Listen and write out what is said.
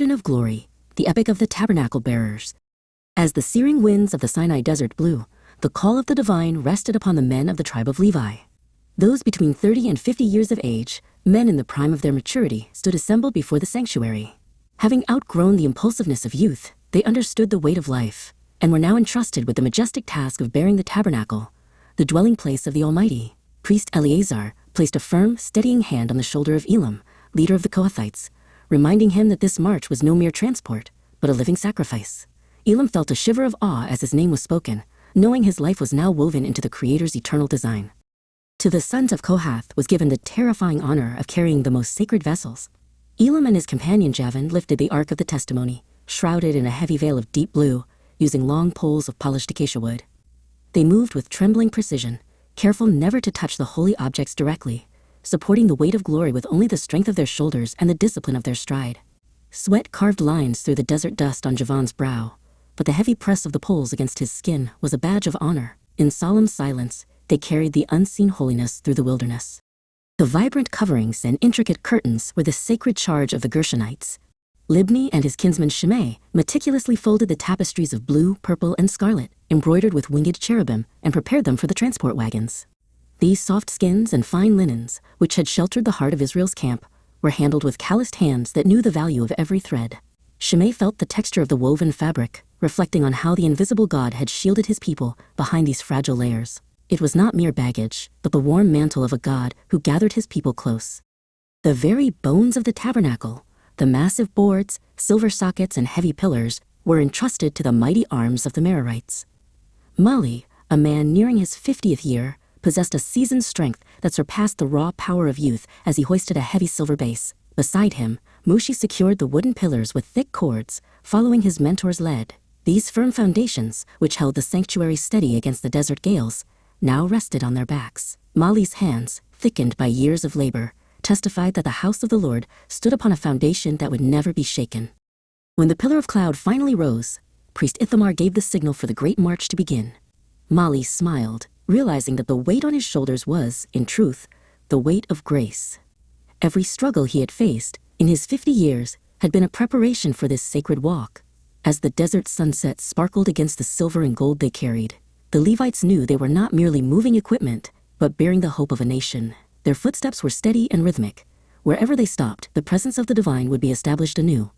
of Glory, the epic of the tabernacle bearers. As the searing winds of the Sinai desert blew, the call of the divine rested upon the men of the tribe of Levi. Those between 30 and 50 years of age, men in the prime of their maturity, stood assembled before the sanctuary. Having outgrown the impulsiveness of youth, they understood the weight of life, and were now entrusted with the majestic task of bearing the tabernacle, the dwelling place of the Almighty. Priest Eleazar placed a firm, steadying hand on the shoulder of Elam, leader of the Kohathites, reminding him that this march was no mere transport, but a living sacrifice. Elam felt a shiver of awe as his name was spoken, knowing his life was now woven into the Creator's eternal design. To the sons of Kohath was given the terrifying honor of carrying the most sacred vessels. Elam and his companion Javan lifted the Ark of the Testimony, shrouded in a heavy veil of deep blue, using long poles of polished acacia wood. They moved with trembling precision, careful never to touch the holy objects directly, supporting the weight of glory with only the strength of their shoulders and the discipline of their stride. Sweat carved lines through the desert dust on Javan's brow, but the heavy press of the poles against his skin was a badge of honor. In solemn silence, they carried the unseen holiness through the wilderness. The vibrant coverings and intricate curtains were the sacred charge of the Gershonites. Libni and his kinsman Shimei meticulously folded the tapestries of blue, purple, and scarlet, embroidered with winged cherubim, and prepared them for the transport wagons. These soft skins and fine linens, which had sheltered the heart of Israel's camp, were handled with calloused hands that knew the value of every thread. Shimei felt the texture of the woven fabric, reflecting on how the invisible God had shielded his people behind these fragile layers. It was not mere baggage, but the warm mantle of a God who gathered his people close. The very bones of the tabernacle, the massive boards, silver sockets, and heavy pillars, were entrusted to the mighty arms of the Merarites. Mali, a man nearing his 50th year, possessed a seasoned strength that surpassed the raw power of youth as he hoisted a heavy silver base. Beside him, Mushi secured the wooden pillars with thick cords, following his mentor's lead. These firm foundations, which held the sanctuary steady against the desert gales, now rested on their backs. Mali's hands, thickened by years of labor, testified that the house of the Lord stood upon a foundation that would never be shaken. When the pillar of cloud finally rose, Priest Ithamar gave the signal for the great march to begin. Mali smiled, realizing that the weight on his shoulders was, in truth, the weight of grace. Every struggle he had faced, in his 50 years, had been a preparation for this sacred walk. As the desert sunset sparkled against the silver and gold they carried, the Levites knew they were not merely moving equipment, but bearing the hope of a nation. Their footsteps were steady and rhythmic. Wherever they stopped, the presence of the divine would be established anew.